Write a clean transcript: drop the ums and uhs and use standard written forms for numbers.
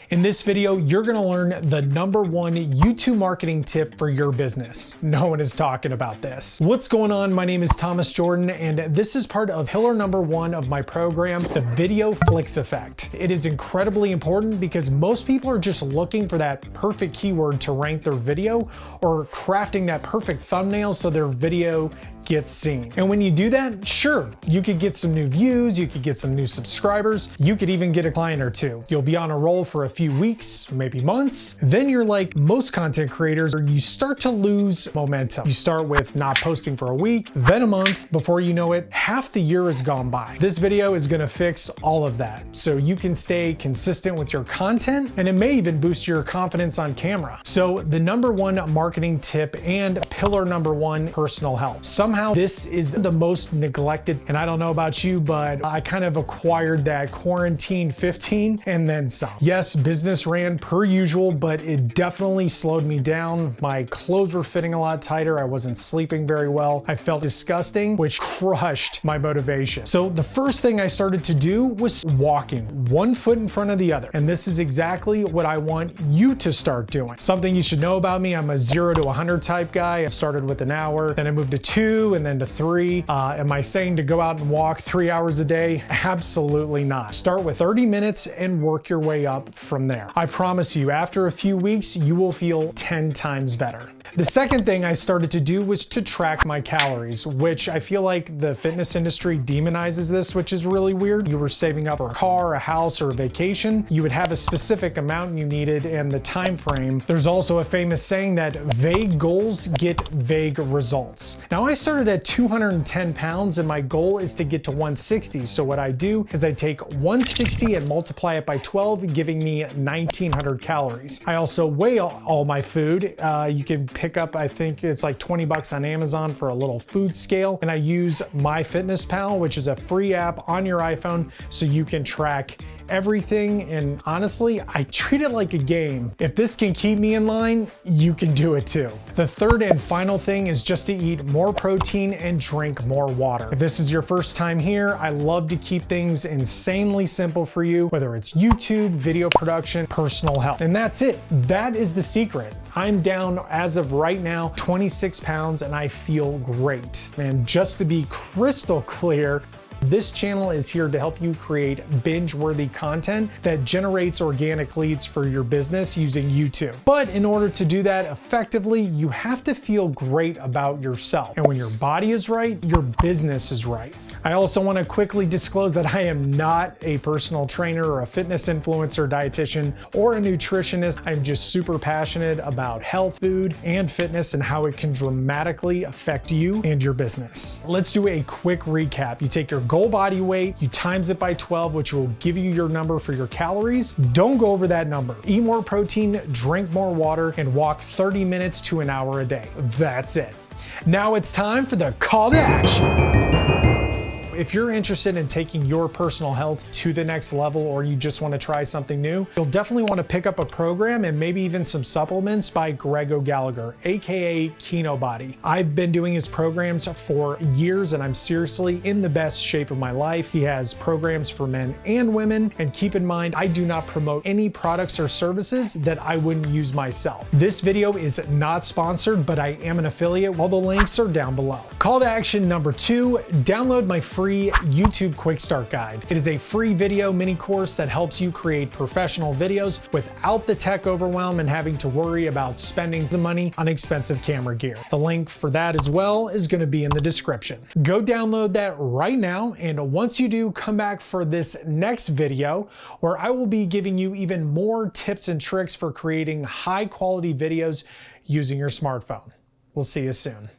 In this video, you're gonna learn the #1 YouTube marketing tip for your business. No one is talking about this. What's going on? My name is Thomas Jordan, and this is part of pillar #1 of my program, the Video Flicks Effect. It is incredibly important because most people are just looking for that perfect keyword to rank their video or crafting that perfect thumbnail so their video gets seen. And when you do that, sure, you could get some new views, you could get some new subscribers, you could even get a client or two. You'll be on a roll for a few weeks, maybe months. Then you're like most content creators, you start to lose momentum. You start with not posting for a week, then a month. Before you know it, half the year has gone by. This video is gonna fix all of that so you can stay consistent with your content, and it may even boost your confidence on camera. So the #1 marketing tip and pillar #1, personal health. Somehow this is the most neglected, and I don't know about you, but I kind of acquired that quarantine 15 and then some. Yes, business ran per usual, but it definitely slowed me down. My clothes were fitting a lot tighter. I wasn't sleeping very well. I felt disgusting, which crushed my motivation. So the first thing I started to do was walking, one foot in front of the other. And this is exactly what I want you to start doing. Something you should know about me, I'm a 0 to 100 type guy. I started with an hour, then I moved to 2, and then to 3. Am I saying to go out and walk 3 hours a day? Absolutely not. Start with 30 minutes and work your way up from there. I promise you, after a few weeks, you will feel 10 times better. The second thing I started to do was to track my calories, which I feel like the fitness industry demonizes this, which is really weird. You were saving up for a car, a house, or a vacation. You would have a specific amount you needed and the time frame. There's also a famous saying that vague goals get vague results. Now I started at 210 pounds and my goal is to get to 160. So what I do is I take 160 and multiply it by 12, giving me 1900 calories. I also weigh all my food. You can pick up, I think it's like 20 bucks on Amazon for a little food scale. And I use MyFitnessPal, which is a free app on your iPhone so you can track everything. And honestly, I treat it like a game. If this can keep me in line, you can do it too. The third and final thing is just to eat more protein and drink more water. If this is your first time here, I love to keep things insanely simple for you, whether it's YouTube, video production, personal health. And that's it. That is the secret. I'm down as of right now 26 pounds and I feel great. And just to be crystal clear, this channel is here to help you create binge-worthy content that generates organic leads for your business using YouTube. But in order to do that effectively, you have to feel great about yourself. And when your body is right, your business is right. I also want to quickly disclose that I am not a personal trainer or a fitness influencer, dietitian, or a nutritionist. I'm just super passionate about health, food, and fitness and how it can dramatically affect you and your business. Let's do a quick recap. You take your goal body weight, you times it by 12, which will give you your number for your calories. Don't go over that number. Eat more protein, drink more water, and walk 30 minutes to an hour a day. That's it. Now it's time for the call to action. If you're interested in taking your personal health to the next level, or you just want to try something new, you'll definitely want to pick up a program and maybe even some supplements by Greg O'Gallagher, aka Kino Body. I've been doing his programs for years and I'm seriously in the best shape of my life. He has programs for men and women, and keep in mind, I do not promote any products or services that I wouldn't use myself. This video is not sponsored, but I am an affiliate. All the links are down below. Call to action #2, download my free YouTube QuickStart guide. It is a free video mini course that helps you create professional videos without the tech overwhelm and having to worry about spending the money on expensive camera gear. The link for that as well is going to be in the description. Go download that right now, and once you do, come back for this next video where I will be giving you even more tips and tricks for creating high quality videos using your smartphone. We'll see you soon.